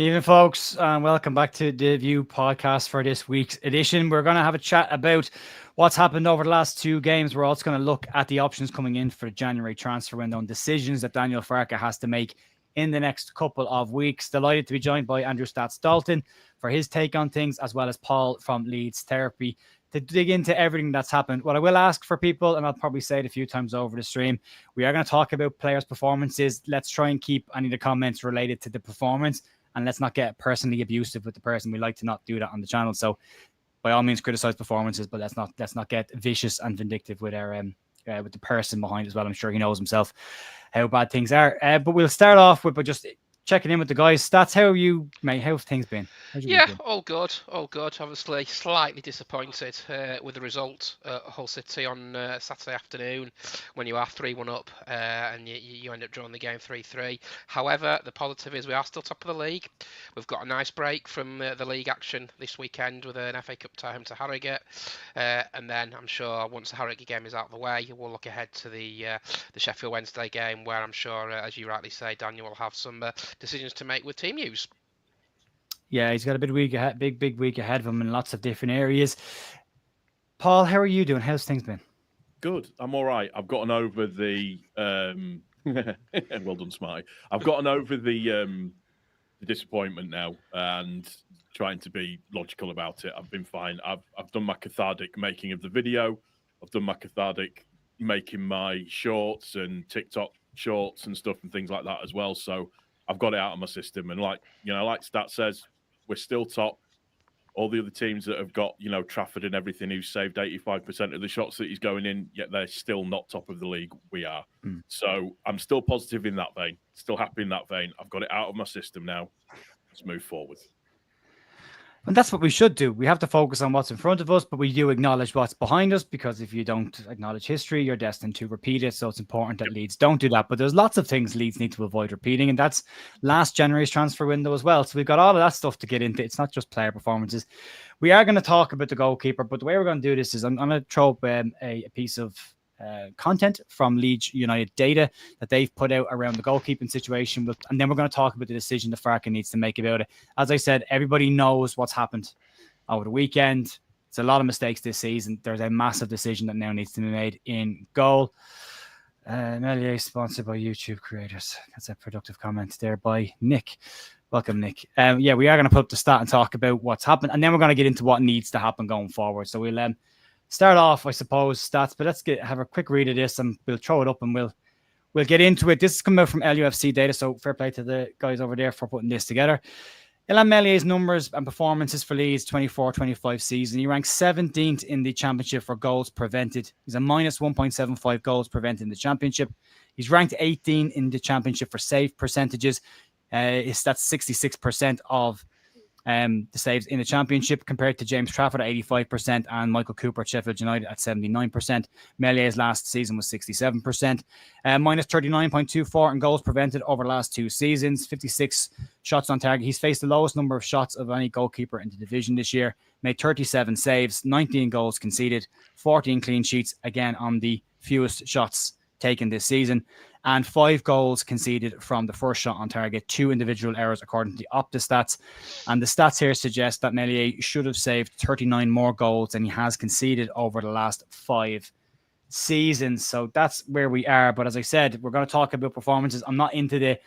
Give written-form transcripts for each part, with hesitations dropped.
Evening, folks, and welcome back to the View podcast for this week's edition. We're going to have a chat about what's happened over the last two games. We're also going to look at the options coming in for the January transfer window and decisions that Daniel Farke has to make in the next couple of weeks. Delighted to be joined by Andrew Stats Dalton for his take on things, as well as Paul from Leeds Therapy to dig into everything that's happened. What I will ask for people, and I'll probably say it a few times over the stream, we are going to talk about players' performances. Let's try and keep any of the comments related to the performance, and let's not get personally abusive with the person. We like to not do that on the channel. So by all means, criticize performances, but let's not get vicious and vindictive with our with the person behind as well. I'm sure he knows himself how bad things are. But we'll start off with just checking in with the guys. Stats, how are you, mate? How's things been? Yeah, all good. Obviously, slightly disappointed with the result at Hull City on Saturday afternoon when you are 3-1 up and you end up drawing the game 3-3. However, the positive is we are still top of the league. We've got a nice break from the league action this weekend with an FA Cup tie home to Harrogate. And then I'm sure once the Harrogate game is out of the way, we'll look ahead to the Sheffield Wednesday game where I'm sure, as you rightly say, Daniel will have some decisions to make with team news. Yeah, he's got a big week ahead of him in lots of different areas. Paul, how are you doing? How's things been? Good. I'm all right. I've gotten over the well done, Smarty. I've gotten over the disappointment now and trying to be logical about it. I've been fine. I've done my cathartic making of the video. I've done my cathartic making my shorts and TikTok shorts and stuff and things like that as well. So I've got it out of my system. And like Stat says, we're still top. All the other teams that have got, Trafford and everything, who's saved 85% of the shots that he's going in, yet they're still not top of the league. We are. So I'm still positive in that vein, still happy in that vein. I've got it out of my system now. Let's move forward. And that's what we should do. We have to focus on what's in front of us, but we do acknowledge what's behind us, because if you don't acknowledge history, you're destined to repeat it. So it's important that Leeds don't do that. But there's lots of things Leeds need to avoid repeating, and that's last January's transfer window as well. So we've got all of that stuff to get into. It's not just player performances. We are going to talk about the goalkeeper, but the way we're going to do this is I'm going to throw up a piece of content from Leeds United data that they've put out around the goalkeeping situation, and then we're going to talk about the decision that Farke needs to make about it. As I said, everybody knows what's happened over the weekend. It's a lot of mistakes this season. There's a massive decision that now needs to be made in goal. Meslier sponsored by YouTube creators. That's a productive comment there by Nick. Welcome, Nick. Yeah, we are going to put up the stat and talk about what's happened, and then we're going to get into what needs to happen going forward. So we'll start off, I suppose, stats, but let's have a quick read of this and we'll throw it up and we'll get into it. This is coming out from LUFC data, so fair play to the guys over there for putting this together. Ilham Melier's numbers and performances for Leeds 24-25 season. He ranks 17th in the championship for goals prevented. He's a minus 1.75 goals prevented in the championship. He's ranked 18 in the championship for save percentages. That's 66% of the saves in the championship, compared to James Trafford at 85% and Michael Cooper at Sheffield United at 79%. Melier's last season was 67%. Minus 39.24 in goals prevented over the last two seasons, 56 shots on target. He's faced the lowest number of shots of any goalkeeper in the division this year, made 37 saves, 19 goals conceded, 14 clean sheets, again on the fewest shots taken this season, and 5 goals conceded from the first shot on target, 2 individual errors according to the Opta stats. And the stats here suggest that Meslier should have saved 39 more goals than he has conceded over the last 5 seasons. So that's where we are. But as I said, we're going to talk about performances. I'm not into the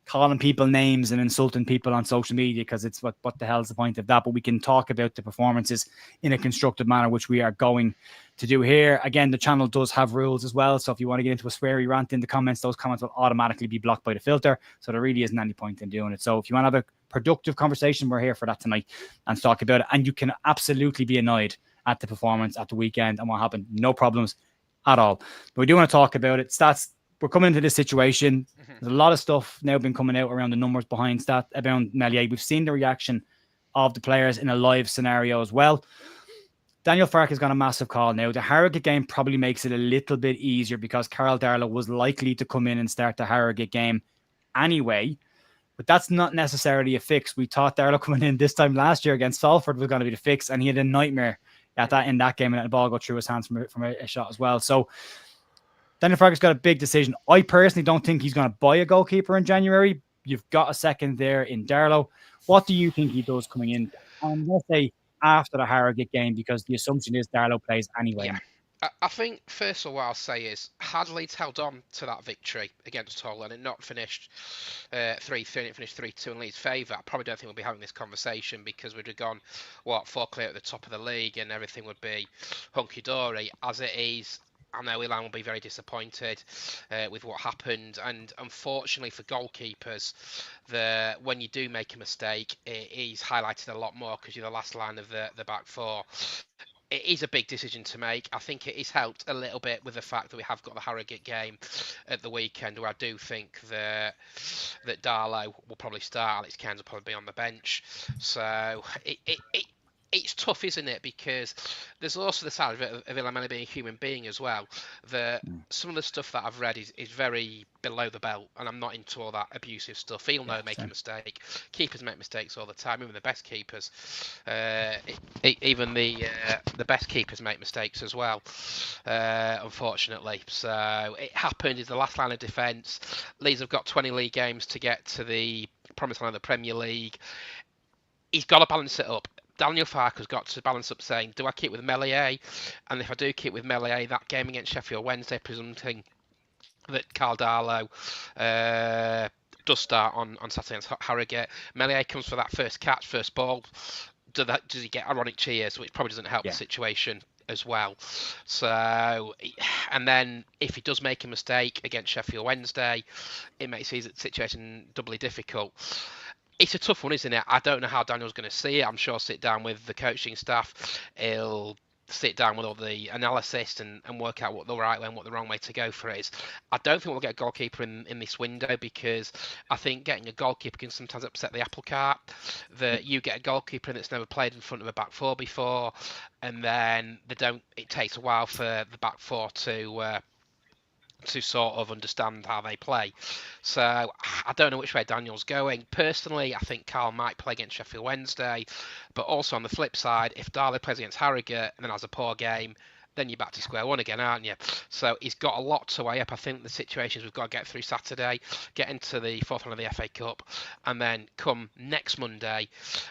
calling people names and insulting people on social media, because it's what the hell's the point of that? But we can talk about the performances in a constructive manner, which we are going to do here. Again, the channel does have rules as well, so if you want to get into a sweary rant in the comments, those comments will automatically be blocked by the filter, so there really isn't any point in doing it. So if you want to have a productive conversation, we're here for that tonight and talk about it. And you can absolutely be annoyed at the performance at the weekend and what happened. No problems at all. But we do want to talk about it. Stats, we're coming into this situation. There's a lot of stuff now been coming out around the numbers behind Meslier. We've seen the reaction of the players in a live scenario as well. Daniel Farke has got a massive call now. The Harrogate game probably makes it a little bit easier, because Carl Darlow was likely to come in and start the Harrogate game anyway. But that's not necessarily a fix. We thought Darlow coming in this time last year against Salford was going to be the fix, and he had a nightmare in that game, and let the ball go through his hands from a shot as well. So Daniel Farke's got a big decision. I personally don't think he's going to buy a goalkeeper in January. You've got a second there in Darlow. What do you think he does coming in? And let's say after the Harrogate game, because the assumption is Darlow plays anyway. Yeah. I think, first of all, what I'll say is, had Leeds held on to that victory against Hull and it not finished 3-3 and it finished 3-2 in Leeds' favour, I probably don't think we'll be having this conversation, because we'd have gone, 4 clear at the top of the league and everything would be hunky-dory. As it is, I know Ilan will be very disappointed with what happened, and unfortunately for goalkeepers, when you do make a mistake, it is highlighted a lot more because you're the last line of the back four. It is a big decision to make. I think it is helped a little bit with the fact that we have got the Harrogate game at the weekend, where I do think that Darlow will probably start. Alex Cairns will probably be on the bench. So it's tough, isn't it? Because there's also the side of Ilan being a human being as well. Some of the stuff that I've read is very below the belt, and I'm not into all that abusive stuff. He'll know make a mistake. Keepers make mistakes all the time, even the best keepers. Even the best keepers make mistakes as well, unfortunately. So it happened. It's the last line of defence. Leeds have got 20 league games to get to the promised land of the Premier League. He's got to balance it up. Daniel Farke has got to balance up, saying, do I keep with Meslier? And if I do keep with Meslier, that game against Sheffield Wednesday, presuming that Carl Darlow does start on Saturday against Harrogate, Meslier comes for that first catch, first ball. Does he get ironic cheers, which probably doesn't help the situation as well. So, and then if he does make a mistake against Sheffield Wednesday, it makes his situation doubly difficult. It's a tough one, isn't it? I don't know how Daniel's going to see it. I'm sure he'll sit down with the coaching staff. He'll sit down with all the analysis and work out what the right way and what the wrong way to go for it is. I don't think we'll get a goalkeeper in this window, because I think getting a goalkeeper can sometimes upset the apple cart. That you get a goalkeeper that's never played in front of a back four before, and then it takes a while for the back four to sort of understand how they play. So I don't know which way Daniel's going. Personally, I think Carl might play against Sheffield Wednesday, but also on the flip side, if Darlow plays against Harrogate and then has a poor game, then you're back to square one again, aren't you? So he's got a lot to weigh up. I think the situations we've got to get through Saturday, get into the fourth round of the FA Cup, and then come next Monday,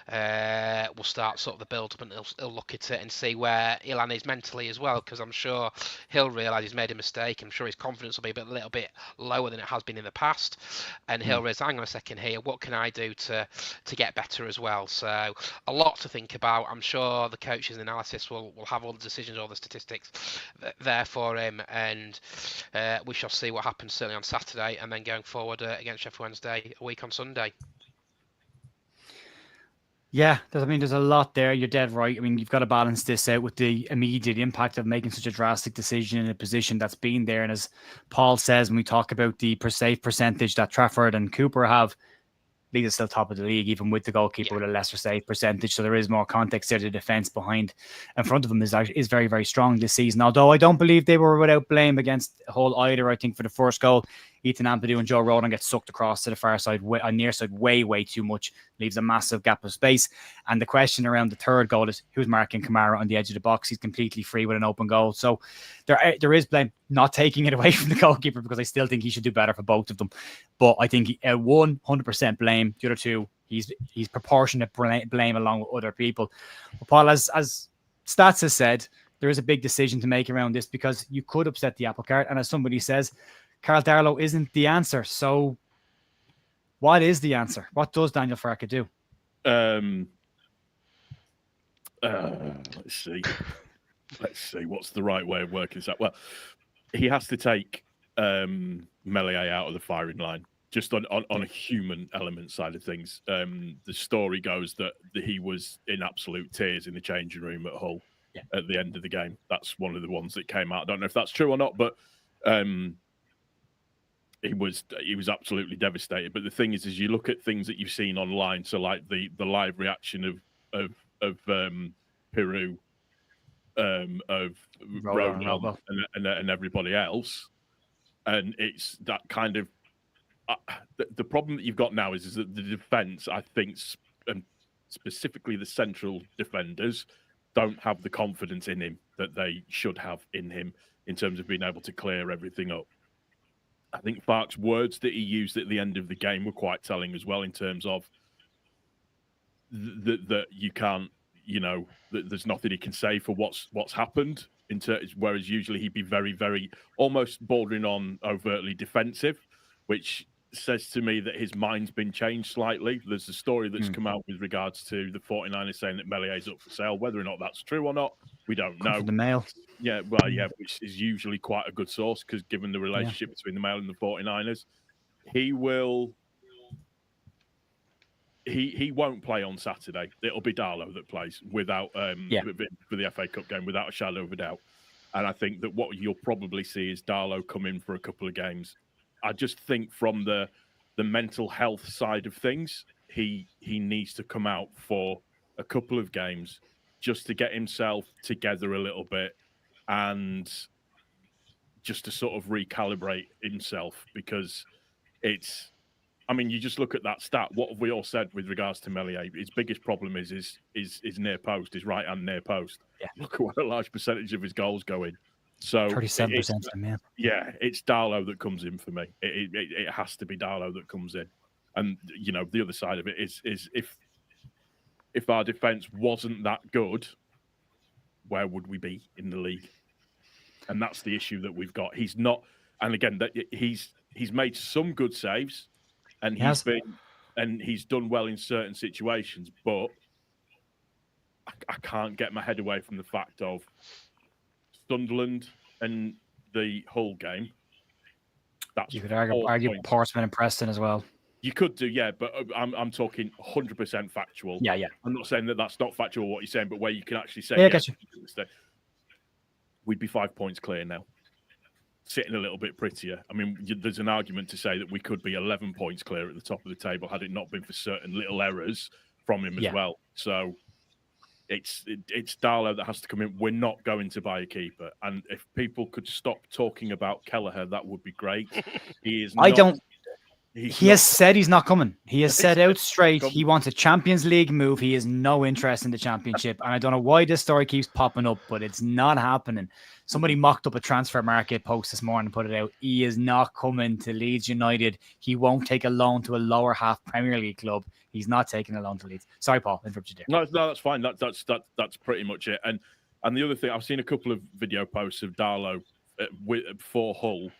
we'll start sort of the build-up, and he'll look at it and see where Ilan is mentally as well, because I'm sure he'll realise he's made a mistake. I'm sure his confidence will be a little bit lower than it has been in the past, and he'll realise, hang on a second here, what can I do to get better as well? So a lot to think about. I'm sure the coaches and analysis will have all the decisions, all the statistics there for him, and we shall see what happens certainly on Saturday, and then going forward against Sheffield Wednesday a week on Sunday. Yeah, there's a lot there. You're dead right. I mean, you've got to balance this out with the immediate impact of making such a drastic decision in a position that's been there. And as Paul says, when we talk about the save percentage that Trafford and Cooper have, Leeds is still top of the league, even with the goalkeeper with a lesser save percentage. So there is more context there. The defence behind in front of them is very, very strong this season. Although I don't believe they were without blame against Hull either. I think for the first goal, Ethan Ampadu and Joe Rodon get sucked across to the far side, near side, way too much. Leaves a massive gap of space. And the question around the third goal is who's marking Kamara on the edge of the box? He's completely free with an open goal. So there is blame, not taking it away from the goalkeeper, because I still think he should do better for both of them. But I think 100% blame. The other two, he's proportionate blame along with other people. But Paul, as Stats has said, there is a big decision to make around this, because you could upset the apple cart. And as somebody says, Carl Darlow isn't the answer. So what is the answer? What does Daniel Farke do? Let's see. What's the right way of working this out? Well, he has to take Meslier out of the firing line, just on a human element side of things. The story goes that he was in absolute tears in the changing room at Hull at the end of the game. That's one of the ones that came out. I don't know if that's true or not, but he was absolutely devastated. But the thing is you look at things that you've seen online, so like the live reaction of Peru, of Ronald and everybody else, and it's that kind of the problem that you've got now is that the defence, I think, specifically the central defenders, don't have the confidence in him that they should have in him in terms of being able to clear everything up. I think Farke's words that he used at the end of the game were quite telling as well, in terms of that you can't, that there's nothing he can say for what's happened. Whereas usually he'd be very, very almost bordering on overtly defensive, which says to me that his mind's been changed slightly. There's a story that's come out with regards to the 49ers saying that Meslier is up for sale. Whether or not that's true or not, we don't know. From the Mail. Yeah, well, yeah, which is usually quite a good source because given the relationship between the Mail and the 49ers, he will. He won't play on Saturday. It'll be Darlow that plays without for the FA Cup game without a shadow of a doubt. And I think that what you'll probably see is Darlow come in for a couple of games. I just think from the mental health side of things, he needs to come out for a couple of games just to get himself together a little bit and just to sort of recalibrate himself because you just look at that stat. What have we all said with regards to Meslier? His biggest problem is near post, his right hand near post. Yeah. Look at what a large percentage of his goals go in. So 37%, man. Yeah, it's Darlow that comes in for me. It has to be Darlow that comes in. And the other side of it is if our defense wasn't that good, where would we be in the league? And that's the issue that we've got. He's not, and again, that he's made some good saves. And he's done well in certain situations, but I can't get my head away from the fact of Sunderland and the Hull game. You could argue Portsmouth and Preston as well. You could do, yeah, but I'm talking 100% factual. Yeah. I'm not saying that that's not factual what you're saying, but where you can actually say, I get you. We'd be 5 points clear now. Sitting a little bit prettier. I mean, there's an argument to say that we could be 11 points clear at the top of the table had it not been for certain little errors from him as well. So it's Darlow that has to come in. We're not going to buy a keeper. And if people could stop talking about Kelleher, that would be great. He is. He has said he's not coming. He has said out straight he wants a Champions League move. He has no interest in the Championship. And I don't know why this story keeps popping up, but it's not happening. Somebody mocked up a transfer market post this morning and put it out. He is not coming to Leeds United. He won't take a loan to a lower half Premier League club. He's not taking a loan to Leeds. Sorry, Paul, interrupted you there. No, that's fine. That's pretty much it. And the other thing, I've seen a couple of video posts of Darlow for Hull.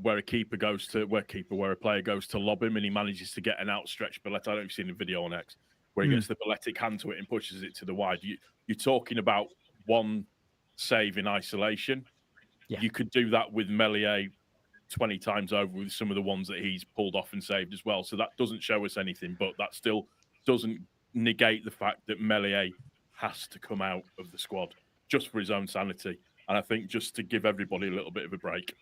Where a player goes to lob him and he manages to get an outstretched billet. I don't know if you've seen a video on X where he gets the balletic hand to it and pushes it to the wide. You're talking about one save in isolation. Yeah. You could do that with Meslier 20 times over with some of the ones that he's pulled off and saved as well. So that doesn't show us anything, but that still doesn't negate the fact that Meslier has to come out of the squad just for his own sanity. And I think just to give everybody a little bit of a break.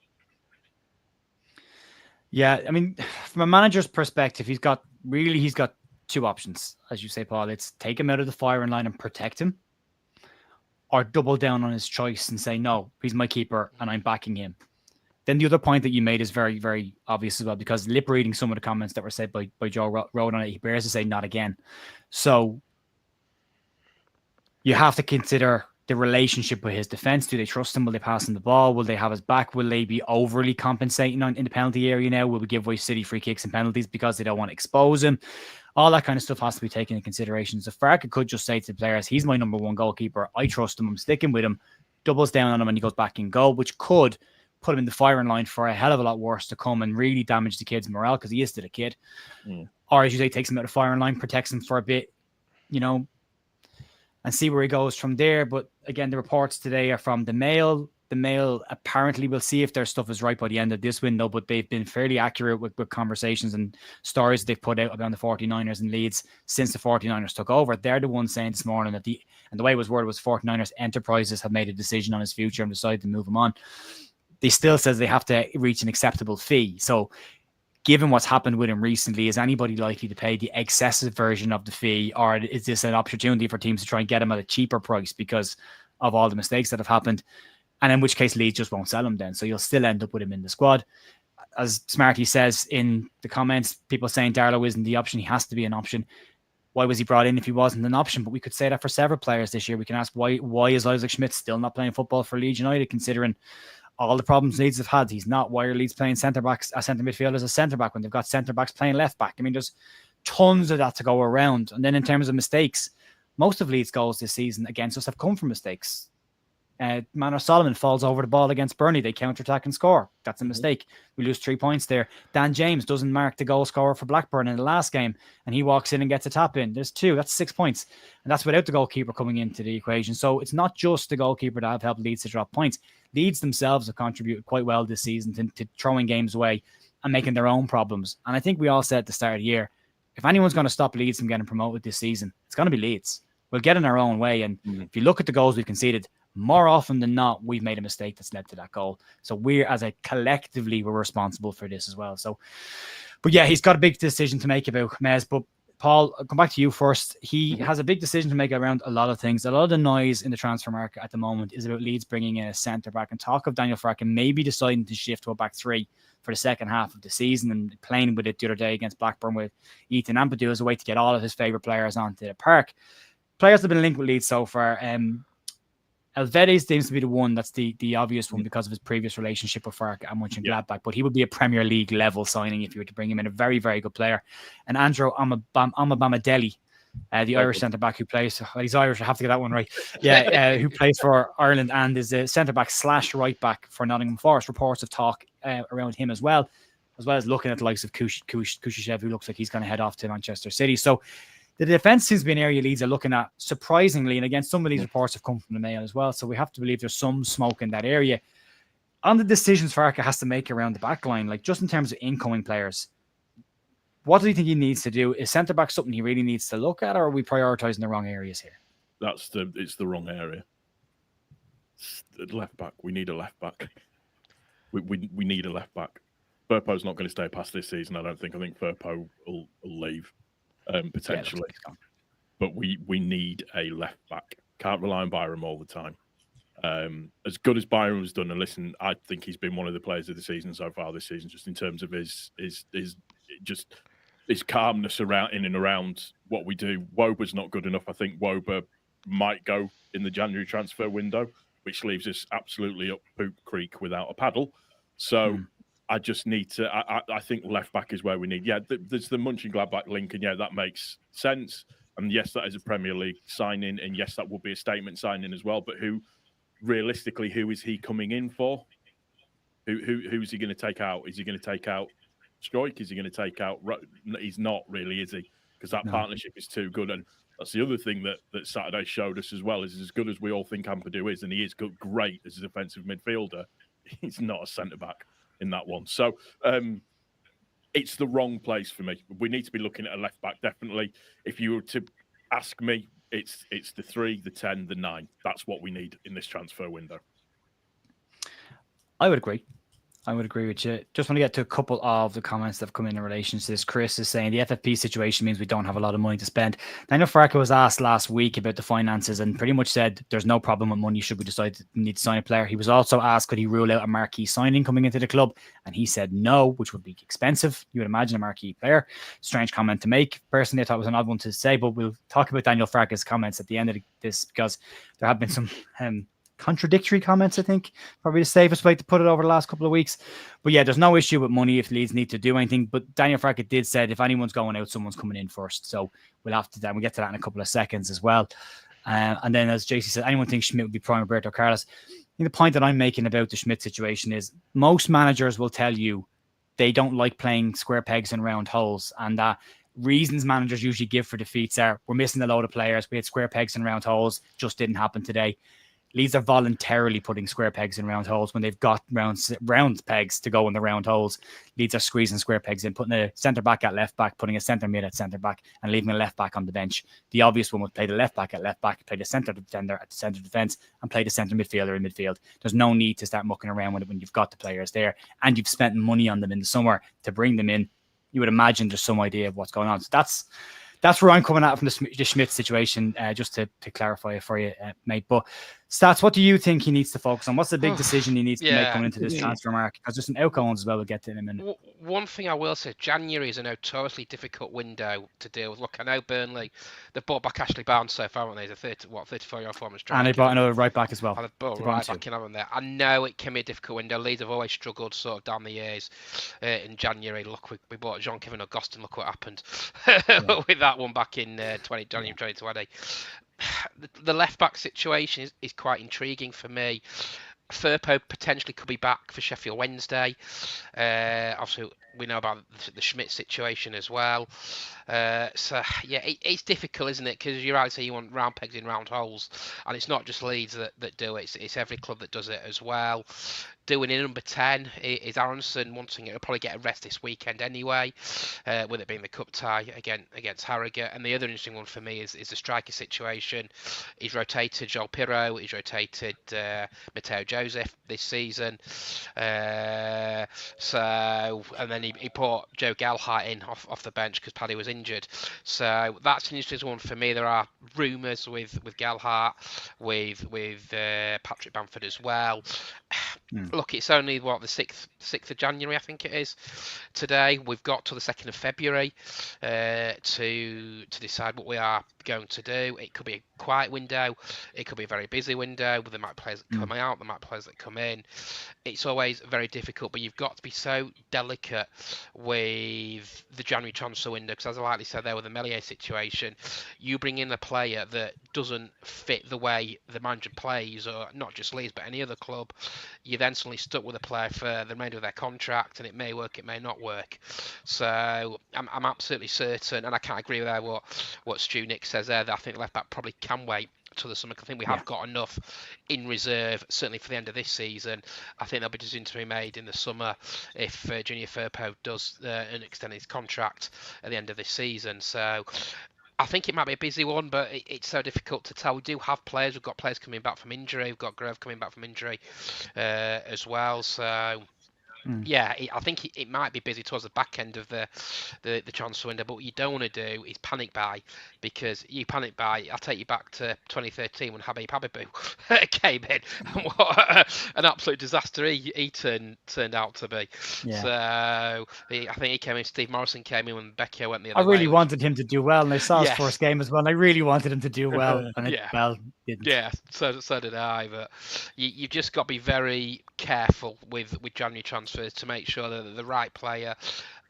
Yeah, I mean, from a manager's perspective, he's got two options, as you say, Paul. It's take him out of the firing line and protect him, or double down on his choice and say, no, he's my keeper and I'm backing him. Then the other point that you made is very, very obvious as well, because lip reading some of the comments that were said by Joe Roden on it, he bears to say not again. So you have to consider the relationship with his defense. Do they trust him? Will they pass him the ball? Will they have his back? Will they be overly compensating in the penalty area now? Will we give away City free kicks and penalties because they don't want to expose him? All that kind of stuff has to be taken into consideration. So Farke could just say to the players, he's my number one goalkeeper. I trust him. I'm sticking with him. Doubles down on him and he goes back in goal, which could put him in the firing line for a hell of a lot worse to come and really damage the kid's morale because he is still a kid. Or as you say, takes him out of the firing line, protects him for a bit, and see where he goes from there. But again, the reports today are from the Mail. The Mail apparently will see if their stuff is right by the end of this window, but they've been fairly accurate with conversations and stories they've put out about the 49ers and Leeds since the 49ers took over. They're the ones saying this morning that the way it was worded was 49ers Enterprises have made a decision on his future and decided to move him on. They still says they have to reach an acceptable fee. So given what's happened with him recently, is anybody likely to pay the excessive version of the fee, or is this an opportunity for teams to try and get him at a cheaper price because of all the mistakes that have happened? And in which case Leeds just won't sell him then. So you'll still end up with him in the squad. As Smarty says in the comments, people saying Darlow isn't the option. He has to be an option. Why was he brought in if he wasn't an option? But we could say that for several players this year. We can ask why is Isaac Schmidt still not playing football for Leeds United, considering all the problems Leeds have had. He's not. Why are Leeds playing centre-backs, a centre midfield as a centre-back when they've got centre-backs playing left-back? I mean, there's tons of that to go around. And then in terms of mistakes, most of Leeds' goals this season against us have come from mistakes. Manor Solomon falls over the ball against Burnley. They counter-attack and score. That's a mistake. We lose 3 points there. Dan James doesn't mark the goal scorer for Blackburn in the last game, and he walks in and gets a tap in. There's 2. That's 6 points. And that's without the goalkeeper coming into the equation. So it's not just the goalkeeper that have helped Leeds to drop points. Leeds themselves have contributed quite well this season to throwing games away and making their own problems. And I think we all said at the start of the year, if anyone's going to stop Leeds from getting promoted this season, it's going to be Leeds. We'll get in our own way. And if you look at the goals we've conceded, more often than not, we've made a mistake that's led to that goal. So we're, as a collectively, we're responsible for this as well. So, but yeah, he's got a big decision to make about Mez. But Paul, I'll come back to you first. He has a big decision to make around a lot of things. A lot of the noise in the transfer market at the moment is about Leeds bringing in a centre-back, and talk of Daniel Farke maybe deciding to shift to a back 3 for the second half of the season, and playing with it the other day against Blackburn with Ethan Ampadu as a way to get all of his favourite players onto the park. Players have been linked with Leeds so far. Elvedes seems to be the one that's the obvious one because of his previous relationship with Farke and Mönchengladbach, but he would be a Premier League level signing if you were to bring him in. A very, very good player. And Andrew Amabamadeli, the Irish centre-back who plays, well, he's Irish, I have to get that one right. Yeah, who plays for Ireland and is a centre-back / right-back for Nottingham Forest. Reports of talk around him as well as looking at the likes of Kushishev, who looks like he's going to head off to Manchester City. So the defence seems to be an area Leeds are looking at, surprisingly, and again, some of these reports have come from the Mail as well, so we have to believe there's some smoke in that area. On the decisions Farke has to make around the back line, like just in terms of incoming players, what do you think he needs to do? Is centre-back something he really needs to look at, or are we prioritising the wrong areas here? It's the wrong area. Left back, we need a left back. We need a left back. Firpo's not going to stay past this season, I don't think. I think Firpo will leave. Potentially, but we need a left back. Can't rely on Byram all the time. As good as Byram's done, and listen, I think he's been one of the players of the season so far this season, just in terms of his calmness in and around what we do. Woba's not good enough. I think Woba might go in the January transfer window, which leaves us absolutely up poop creek without a paddle. So. I just need to. I think left back is where we need. Yeah, there's the Mönchengladbach link, and yeah, that makes sense. And yes, that is a Premier League signing, and yes, that will be a statement signing as well. But realistically, who is he coming in for? Who's he going to take out? Is he going to take out Struijk? Is he going to take out? He's not really, is he? Because that partnership is too good. And that's the other thing that Saturday showed us as well. Is as good as we all think Ampadu is, and he is great as a defensive midfielder. He's not a centre back in that one. So it's the wrong place for me. We need to be looking at a left back, definitely. If you were to ask me, it's the 3, the 10, the 9. That's what we need in this transfer window. I would agree with you. Just want to get to a couple of the comments that have come in relation to this. Chris is saying the FFP situation means we don't have a lot of money to spend. Daniel Farke was asked last week about the finances and pretty much said there's no problem with money should we decide to need to sign a player. He was also asked could he rule out a marquee signing coming into the club, and he said no, which would be expensive. You would imagine a marquee player. Strange comment to make. Personally, I thought it was an odd one to say, but we'll talk about Daniel Farke's comments at the end of this because there have been some contradictory comments, I think, probably the safest way to put it over the last couple of weeks. But yeah, there's no issue with money if Leeds need to do anything. But Daniel Farke did say if anyone's going out, someone's coming in first. So we'll get to that in a couple of seconds as well. And then, as JC said, anyone thinks Schmidt would be prime Roberto Carlos? I think the point that I'm making about the Schmidt situation is most managers will tell you they don't like playing square pegs in round holes, and that reasons managers usually give for defeats are we're missing a load of players. We had square pegs in round holes, just didn't happen today. Leeds are voluntarily putting square pegs in round holes when they've got round pegs to go in the round holes. Leeds are squeezing square pegs in, putting a centre back at left back, putting a centre mid at centre back, and leaving a left back on the bench. The obvious one would play the left back at left back, play the centre defender at the centre defence, and play the centre midfielder in midfield. There's no need to start mucking around with it when you've got the players there and you've spent money on them in the summer to bring them in. You would imagine there's some idea of what's going on. So that's where I'm coming at from the Schmidt situation, just to clarify it for you, mate. But Stats, what do you think he needs to focus on? What's the big decision he needs to make going into this transfer market? Because there's some outgoings as well. We'll get to in a minute. One thing I will say, January is a notoriously difficult window to deal with. Look, I know Burnley, they've bought back Ashley Barnes so far, haven't they? He's a 34-year-old former striker. And they bought another right back as well. They bought right back in, haven't they? I know it can be a difficult window. Leeds have always struggled sort of down the years in January. Look, we bought Jean-Kevin Augustin. Look what happened with that one back in January 2020. The left-back situation is quite intriguing for me. Firpo potentially could be back for Sheffield Wednesday. Obviously, we know about the Schmidt situation as well. So, yeah, it's difficult, isn't it? Because you're right, so you want round pegs in round holes. And it's not just Leeds that do it. It's every club that does it as well. Doing in number 10 is Aronson wanting it. He'll probably get a rest this weekend anyway, with it being the cup tie against Harrogate. And the other interesting one for me is the striker situation. He's rotated Joel Pirro. He's rotated Matteo Joseph this season. And then he brought Joe Gelhardt in off the bench because Paddy was injured. So that's an interesting one for me. There are rumours with Gelhardt, with Patrick Bamford as well. Look, it's only the 6th of January, I think it is. Today we've got to the 2nd of February to decide what we are going to do. It could be a quiet window, it could be a very busy window. There might be players that come out, there might be players that come in. It's always very difficult, but you've got to be so delicate with the January transfer window, because as I likely said there with the Meslier situation, you bring in a player that doesn't fit the way the manager plays, or not just Leeds but any other club, you're then suddenly stuck with a player for the remainder of their contract, and it may work, it may not work. So I'm absolutely certain, and I can't agree with what Stu Nick says there, that I think left back probably can wait till the summer. I think we have got enough in reserve, certainly for the end of this season. I think there'll be decisions to be made in the summer if Junior Firpo does extend his contract at the end of this season. So I think it might be a busy one, but it's so difficult to tell. We do have players. We've got players coming back from injury. We've got Grove coming back from injury as well. So yeah, I think it might be busy towards the back end of the transfer window, but what you don't want to do is panic buy, because you panic buy, I'll take you back to 2013 when Habib Habibou came in, and what an absolute disaster he turned out to be. Yeah. So I think he came in, Steve Morrison came in when Becchio went the other way. I really wanted him to do well, and I saw his first game as well, and I really wanted him to do well, and didn't. Yeah, so did I, but you've just got to be very careful with January transfers to make sure that the right player,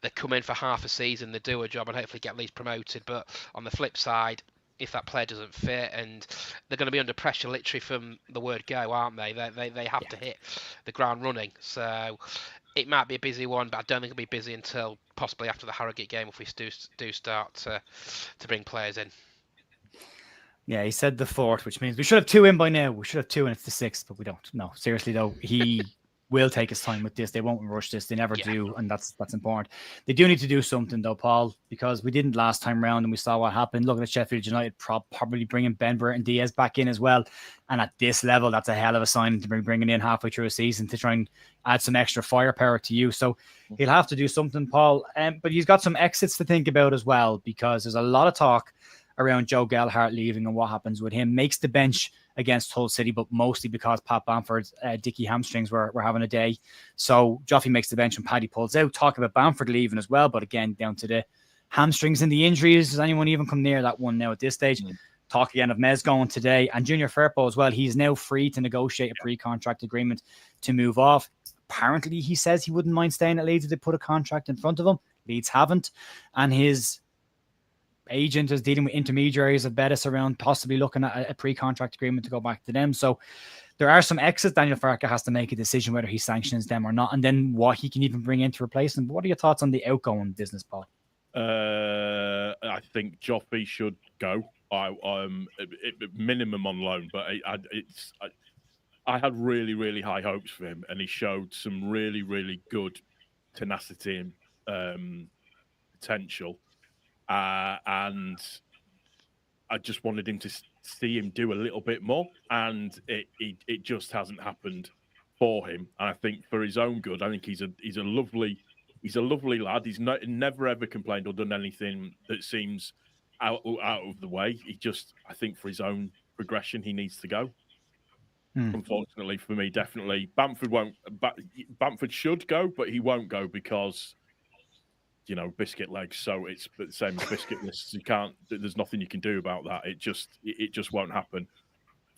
they come in for half a season, they do a job and hopefully get at least promoted. But on the flip side, if that player doesn't fit, and they're going to be under pressure literally from the word go, aren't they? They have to hit the ground running. So it might be a busy one, but I don't think it'll be busy until possibly after the Harrogate game if we do start to bring players in. Yeah, he said the 4th, which means we should have 2 in by now. We should have 2 and it's the 6th, but we don't. No, seriously though, he will take his time with this. They won't rush this. They never do, and that's important. They do need to do something though, Paul, because we didn't last time round and we saw what happened. Looking at Sheffield United, probably bringing Benbert and Diaz back in as well. And at this level, that's a hell of a sign to be bringing in halfway through a season to try and add some extra firepower to you. So he'll have to do something, Paul. But he's got some exits to think about as well, because there's a lot of talk around Joe Gelhardt leaving and what happens with him. Makes the bench against Hull City, but mostly because Pat Bamford's dicky hamstrings were having a day. So Joffrey makes the bench and Paddy pulls out. Talk about Bamford leaving as well, but again, down to the hamstrings and the injuries. Does anyone even come near that one now at this stage? Talk again of Mez going today, and Junior Firpo as well. He's now free to negotiate a pre-contract agreement to move off. Apparently, he says he wouldn't mind staying at Leeds if they put a contract in front of him. Leeds haven't, and his agent is dealing with intermediaries at Betis around possibly looking at a pre-contract agreement to go back to them. So there are some exits. Daniel Farke has to make a decision whether he sanctions them or not, and then what he can even bring in to replace them. But what are your thoughts on the outgoing business, Paul? I think Joffrey should go. Minimum on loan, but I had really, really high hopes for him, and he showed some really, really good tenacity and potential. And I just wanted him to see him do a little bit more, and it just hasn't happened for him. And I think for his own good, I think he's a lovely lad. He's never ever complained or done anything that seems out of the way. I think for his own progression, he needs to go. Unfortunately for me, definitely Bamford won't. Bamford should go, but he won't go because biscuit legs. So it's the same as biscuitless. You can't. There's nothing you can do about that. It just won't happen.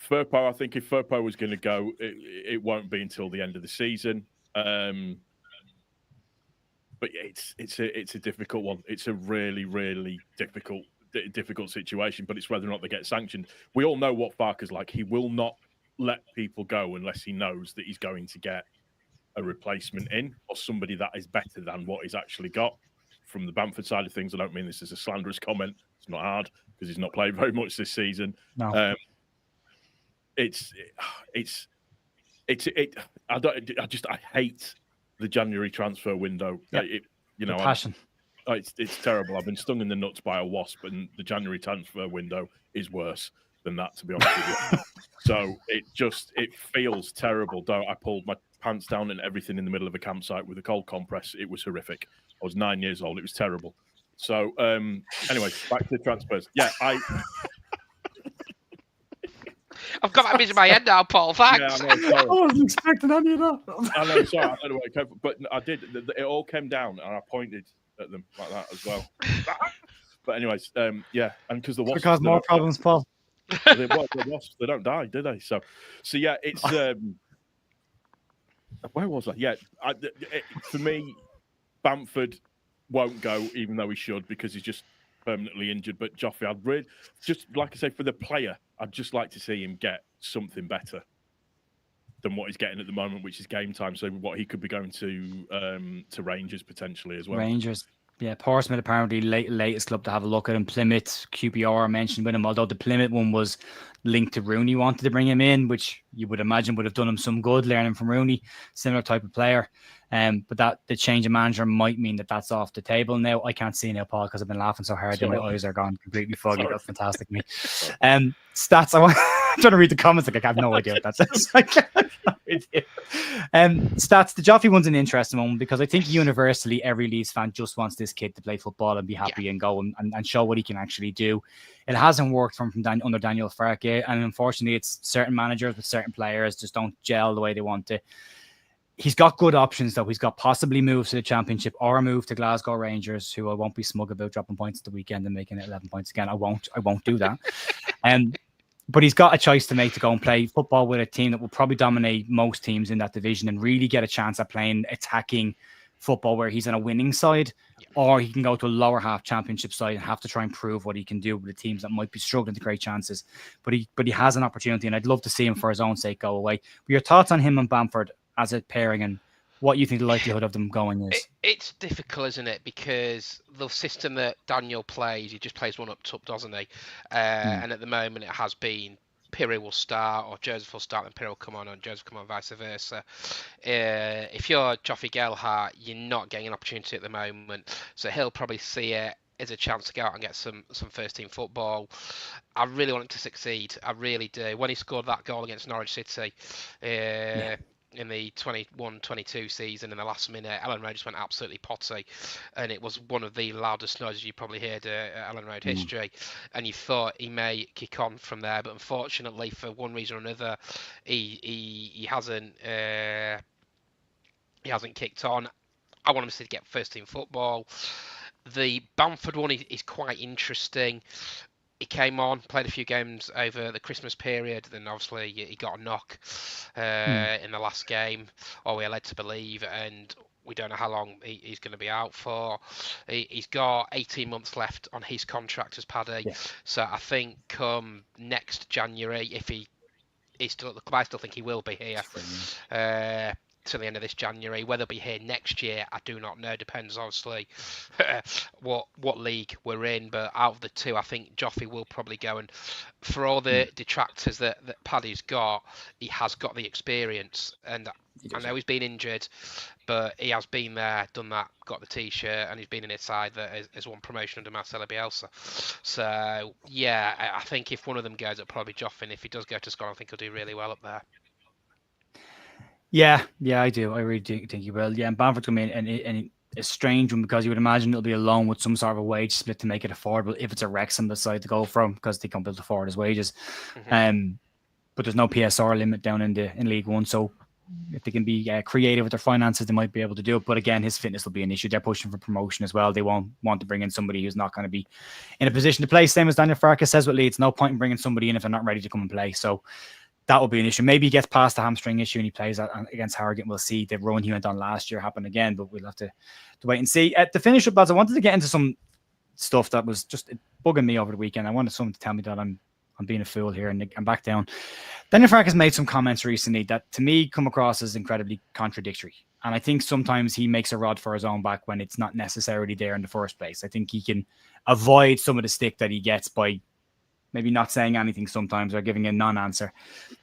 Firpo, I think if Firpo was going to go, it won't be until the end of the season. But it's a difficult one. It's a really, really difficult situation. But it's whether or not they get sanctioned. We all know what Farke's like. He will not let people go unless he knows that he's going to get a replacement in or somebody that is better than what he's actually got. From the Bamford side of things, I don't mean this as a slanderous comment. It's not hard because he's not played very much this season. No. I hate the January transfer window. Yep. Passion. It's terrible. I've been stung in the nuts by a wasp, and the January transfer window is worse than that, to be honest with you. So it feels terrible. Though I pulled my pants down and everything in the middle of a campsite with a cold compress. It was horrific. I was 9 years old. It was terrible. So anyway, back to the transfers. Yeah, I've got that image in my head now, Paul. Thanks. Yeah, I know, sorry. I wasn't expecting any of that. I know, sorry. I don't know where it came from, but I did. It all came down, and I pointed at them like that as well. But anyways, yeah, and because the wasps because more problems, Paul. They don't die, do they? So yeah, it's where was I? Yeah, for me, Bamford won't go, even though he should, because he's just permanently injured. But Joffrey, I'd really, just like I say, for the player, I'd just like to see him get something better than what he's getting at the moment, which is game time. So what he could be going to Rangers potentially as well. Rangers. Yeah, Portsmouth apparently latest club to have a look at him. Plymouth, QPR mentioned with him, although the Plymouth one was linked to Rooney, wanted to bring him in, which you would imagine would have done him some good, learning from Rooney, similar type of player. But that the change of manager might mean that that's off the table now. I can't see now, Paul, because I've been laughing so hard that my eyes are gone completely foggy. That's fantastic me. Stats. I'm trying to read the comments. Like I have no idea what that says. Stats. The Joffrey one's an interesting one because I think universally every Leeds fan just wants this kid to play football and be happy and go and show what he can actually do. It hasn't worked under Daniel Farke, and unfortunately, it's certain managers with certain players just don't gel the way they want to. He's got good options, though. He's got possibly moves to the Championship or a move to Glasgow Rangers, who I won't be smug about dropping points at the weekend and making it 11 points again. I won't do that. But he's got a choice to make to go and play football with a team that will probably dominate most teams in that division and really get a chance at playing attacking football where he's on a winning side, or he can go to a lower half Championship side and have to try and prove what he can do with the teams that might be struggling to create chances. But he has an opportunity, and I'd love to see him for his own sake go away. But your thoughts on him and Bamford as a pairing and what you think the likelihood of them going is? It's difficult, isn't it? Because the system that Daniel plays, he just plays one up top, doesn't he? And at the moment, it has been Pirro will start, or Joseph will start, and Pirro will come on, and Joseph come on, vice versa. If you're Joffrey Gelhardt, you're not getting an opportunity at the moment, so he'll probably see it as a chance to go out and get some first team football. I really want him to succeed. I really do. When he scored that goal against Norwich City, in the 21-22 season, in the last minute, Ellen Road just went absolutely potty, and it was one of the loudest noises you probably heard Ellen Road history. And you thought he may kick on from there, but unfortunately, for one reason or another, he hasn't kicked on. I want him to get first team football. The Bamford one is quite interesting. He came on, played a few games over the Christmas period, then obviously he got a knock in the last game, or we're led to believe, and we don't know how long he's going to be out for. He's got 18 months left on his contract as Paddy, so I think come next January, if he's still at the club, I still think he will be here. Till the end of this January. Whether he'll be here next year, I do not know. Depends, obviously, what league we're in. But out of the two, I think Joffrey will probably go. And for all the detractors that Paddy's got, he has got the experience. And I know he's been injured, but he has been there, done that, got the T-shirt, and he's been in his side that has won promotion under Marcelo Bielsa. So, yeah, I think if one of them goes, it'll probably be Joffrey. And if he does go to Scotland, I think he'll do really well up there. Yeah, I do. I really do think he will. Yeah, and Bamford's come in, and a strange one because you would imagine it'll be a loan with some sort of a wage split to make it affordable if it's a Wrexham decide to go from because they can't be able to afford his wages. But there's no PSR limit down in League One, so if they can be creative with their finances, they might be able to do it. But again, his fitness will be an issue. They're pushing for promotion as well. They won't want to bring in somebody who's not going to be in a position to play. Same as Daniel Farke says with Leeds, no point in bringing somebody in if they're not ready to come and play. So that will be an issue. Maybe he gets past the hamstring issue and he plays against Harrogate. We'll see. The run he went on last year happen again, but we'll have to wait and see. To finish up, lads, I wanted to get into some stuff that was just bugging me over the weekend. I wanted someone to tell me that I'm being a fool here and I'm back down. Daniel Farke has made some comments recently that to me come across as incredibly contradictory. And I think sometimes he makes a rod for his own back when it's not necessarily there in the first place. I think he can avoid some of the stick that he gets by maybe not saying anything sometimes or giving a non-answer.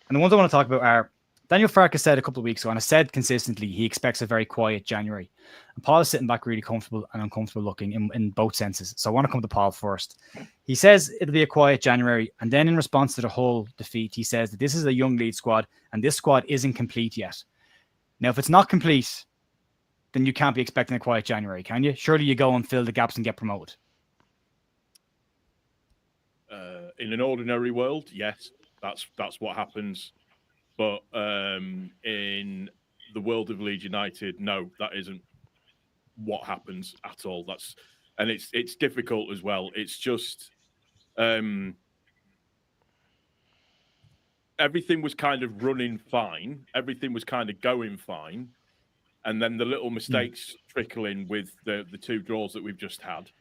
And the ones I want to talk about are Daniel Farke said a couple of weeks ago, and I said consistently, he expects a very quiet January. And Paul is sitting back really comfortable and uncomfortable looking in both senses. So I want to come to Paul first. He says it'll be a quiet January. And then in response to the whole defeat, he says that this is a young Leeds squad and this squad isn't complete yet. Now, if it's not complete, then you can't be expecting a quiet January, can you? Surely you go and fill the gaps and get promoted. In an ordinary world, yes, that's what happens. But in the world of Leeds United, no, that isn't what happens at all. And it's difficult as well. It's just everything was kind of running fine. Everything was kind of going fine. And then the little mistakes trickle in with the two draws that we've just had.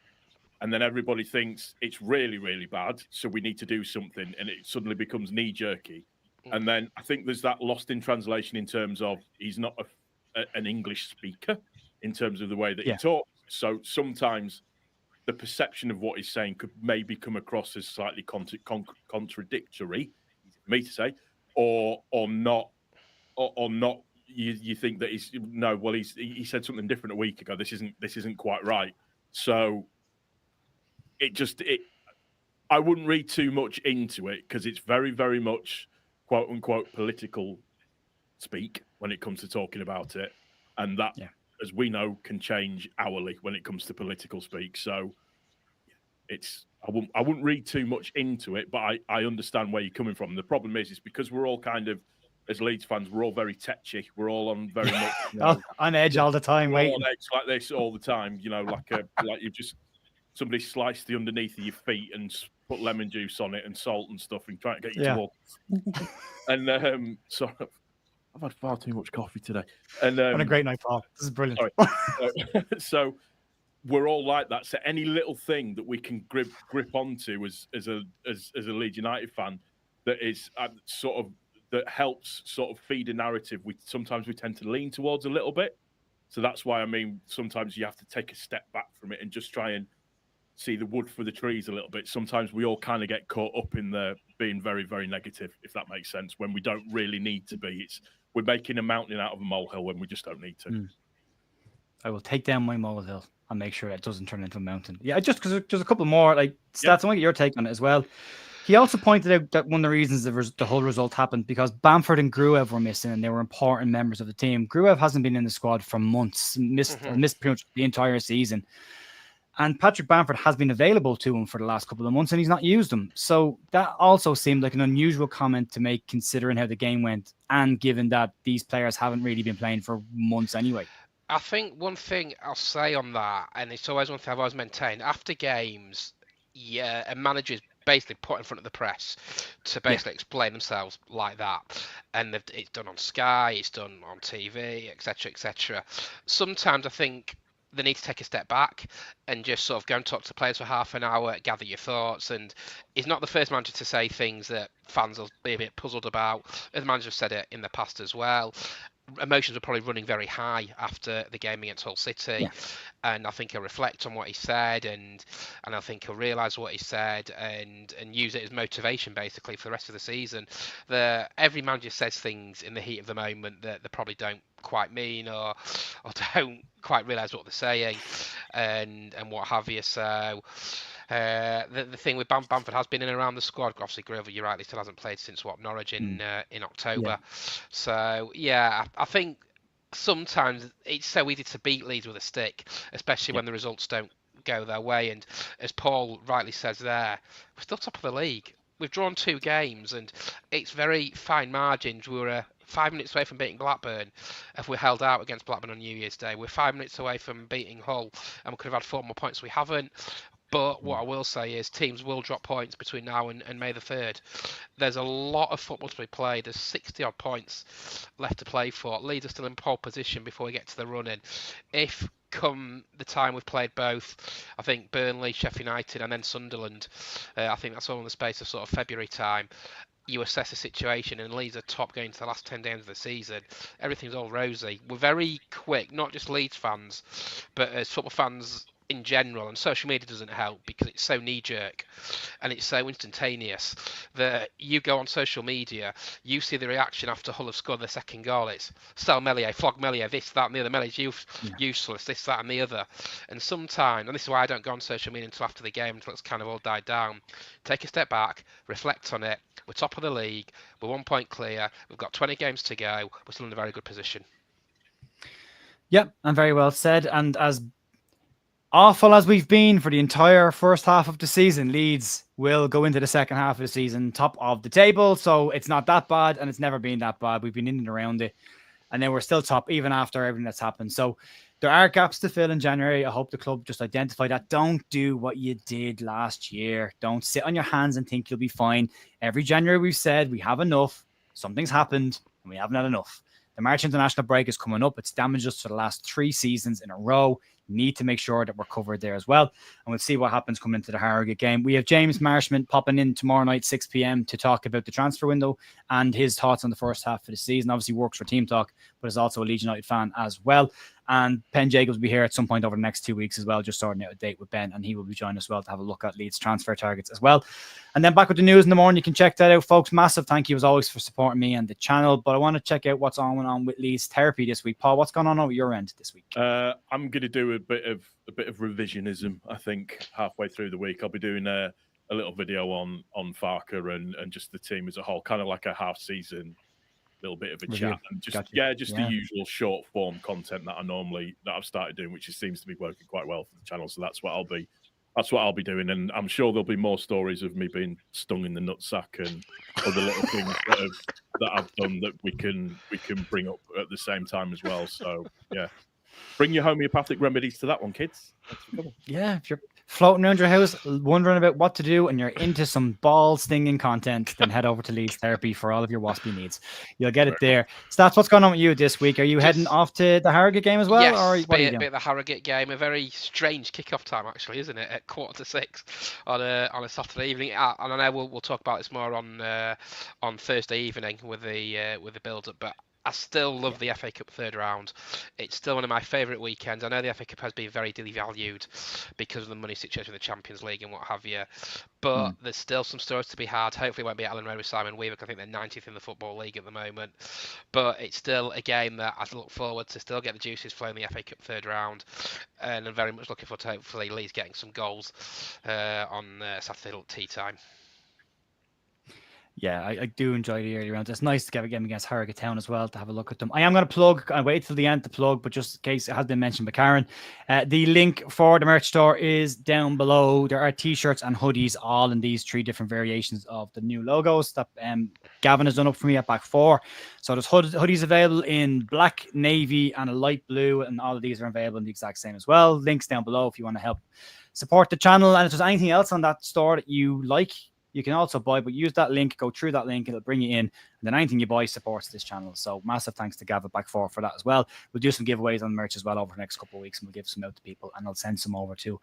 And then everybody thinks it's really, really bad, so we need to do something. And it suddenly becomes knee-jerky. And then I think there's that lost in translation in terms of he's not an English speaker in terms of the way that he talks. So sometimes the perception of what he's saying could maybe come across as slightly contradictory, for me to say, or not. You think that he said something different a week ago. This isn't quite right. So I wouldn't read too much into it because it's very, very much quote unquote political speak when it comes to talking about it. And that, as we know, can change hourly when it comes to political speak. So I wouldn't read too much into it, but I understand where you're coming from. The problem is because we're all kind of, as Leeds fans, we're all very tetchy. We're all on very much on edge all the time, waiting. On edge like this all the time, like you've just somebody sliced the underneath of your feet and put lemon juice on it and salt and stuff and try to get you to walk. And so I've had far too much coffee today. And what a great night, Paul. This is brilliant. So we're all like that. So any little thing that we can grip onto as a Leeds United fan that is that helps sort of feed a narrative sometimes we tend to lean towards a little bit. So that's why sometimes you have to take a step back from it and just try and see the wood for the trees a little bit. Sometimes we all kind of get caught up in the being very, very negative, if that makes sense, when we don't really need to be. We're making a mountain out of a molehill when we just don't need to. I will take down my molehill and make sure it doesn't turn into a mountain. Yeah, just because there's a couple more stats. I want to get your take on it as well. He also pointed out that one of the reasons the whole result happened because Bamford and Gruev were missing and they were important members of the team. Gruev hasn't been in the squad for months, missed pretty much the entire season. And Patrick Bamford has been available to him for the last couple of months and he's not used them. So that also seemed like an unusual comment to make considering how the game went and given that these players haven't really been playing for months anyway. I think one thing I'll say on that, and it's always one thing I've always maintained, after games, a manager's basically put in front of the press to basically explain themselves like that. And it's done on Sky, it's done on TV, etc., etc. Sometimes I think they need to take a step back and just sort of go and talk to the players for half an hour, gather your thoughts. And he's not the first manager to say things that fans will be a bit puzzled about. Other managers have said it in the past as well. Emotions were probably running very high after the game against Hull City, and I think he'll reflect on what he said, and I think he'll realise what he said and use it as motivation basically for the rest of the season. Every manager says things in the heat of the moment that they probably don't quite mean or don't quite realise what they're saying, and what have you. So. The thing with Bamford has been in and around the squad. Obviously, Grover, you're right, he still hasn't played since Norwich in October. So I think sometimes it's so easy to beat Leeds with a stick, especially when the results don't go their way. And as Paul rightly says there, we're still top of the league. We've drawn 2 games, and it's very fine margins. We were 5 minutes away from beating Blackburn if we held out against Blackburn on New Year's Day. We're 5 minutes away from beating Hull, and we could have had 4 more points. We haven't. But what I will say is teams will drop points between now and May the 3rd. There's a lot of football to be played. There's 60-odd points left to play for. Leeds are still in pole position before we get to the run-in. If come the time we've played both, I think Burnley, Sheffield United and then Sunderland, I think that's all in the space of sort of February time, you assess the situation and Leeds are top going to the last 10 games of the season. Everything's all rosy. We're very quick, not just Leeds fans, but as football fans in general, and social media doesn't help because it's so knee-jerk and it's so instantaneous that you go on social media, you see the reaction after Hull have scored their second goal. It's sell Meslier, flog Meslier, this, that and the other. Mellier's useless, this, that and the other. And sometimes, and this is why I don't go on social media until after the game, until it's kind of all died down, take a step back, reflect on it. We're top of the league, we're 1 point clear, we've got 20 games to go, we're still in a very good position. Yep, and very well said. And as awful as we've been for the entire first half of the season, Leeds will go into the second half of the season top of the table. So it's not that bad, and it's never been that bad. We've been in and around it, and then we're still top even after everything that's happened. So there are gaps to fill in January. I hope the club just identify that. Don't do what you did last year. Don't sit on your hands and think you'll be fine. Every January we've said we have enough. Something's happened, and we haven't had enough. The March international break is coming up. It's damaged us for the last 3 seasons in a row. Need to make sure that we're covered there as well. And we'll see what happens coming into the Harrogate game. We have James Marshman popping in tomorrow night, 6 p.m. to talk about the transfer window and his thoughts on the first half of the season. Obviously works for Team Talk, but is also a Leeds United fan as well. And Ben Jacobs will be here at some point over the next 2 weeks as well, just sorting out a date with Ben, and he will be joining us as well to have a look at Leeds transfer targets as well. And then back with the news in the morning. You can check that out, folks. Massive thank you as always for supporting me and the channel. But I want to check out what's on with Leeds Therapy this week. Paul, what's going on over your end this week? I'm going to do a bit of revisionism. I think halfway through the week, I'll be doing a little video on Farke and just the team as a whole, kind of like a half season. Little bit of a Review. chat and just Gotcha. the usual short form content that I've started doing, which seems to be working quite well for the channel. So that's what I'll be doing, and I'm sure there'll be more stories of me being stung in the nutsack and other little things that I've done that we can bring up at the same time as well. So yeah, bring your homeopathic remedies to that one, kids. Yeah, if you're floating around your house wondering about what to do and you're into some ball stinging content, then head over to Leeds Therapy for all of your waspy needs. You'll get it there. Stats, what's going on with you this week? Are you heading off to the Harrogate game as well? Yes, or what are you bit doing? of the Harrogate game. A very strange kickoff time, actually, isn't it? At 5:45 on a Saturday evening. And I know we'll talk about this more on Thursday evening with the build-up, but I still love the FA Cup third round. It's still one of my favourite weekends. I know the FA Cup has been very devalued because of the money situation with the Champions League and what have you, but there's still some stories to be had. Hopefully it won't be Ellen Rowe with Simon Weaver. I think they're 90th in the Football League at the moment, but it's still a game that I look forward to still get the juices flowing in the FA Cup third round, and I'm very much looking forward to hopefully Leeds getting some goals on Saturday at tea time. Yeah, I do enjoy the early rounds. It's nice to get a game against Harrogate Town as well to have a look at them. I am going to plug, I wait till the end to plug, but just in case it has been mentioned by Karen, the link for the merch store is down below. There are t-shirts and hoodies all in these 3 different variations of the new logos that Gavin has done up for me at back 4. So there's hoodies available in black, navy, and a light blue, and all of these are available in the exact same as well. Links down below if you want to help support the channel. And if there's anything else on that store that you like, you can also buy, but use that link, go through that link, it'll bring you in. And then anything you buy supports this channel. So massive thanks to Gavin back for that as well. We'll do some giveaways on merch as well over the next couple of weeks, and we'll give some out to people, and I'll send some over to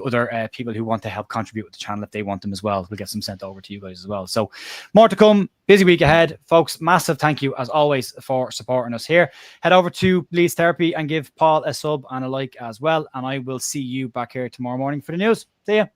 other people who want to help contribute with the channel if they want them as well. We'll get some sent over to you guys as well. So more to come. Busy week ahead, folks. Massive thank you as always for supporting us here. Head over to Leeds Therapy and give Paul a sub and a like as well. And I will see you back here tomorrow morning for the news. See ya.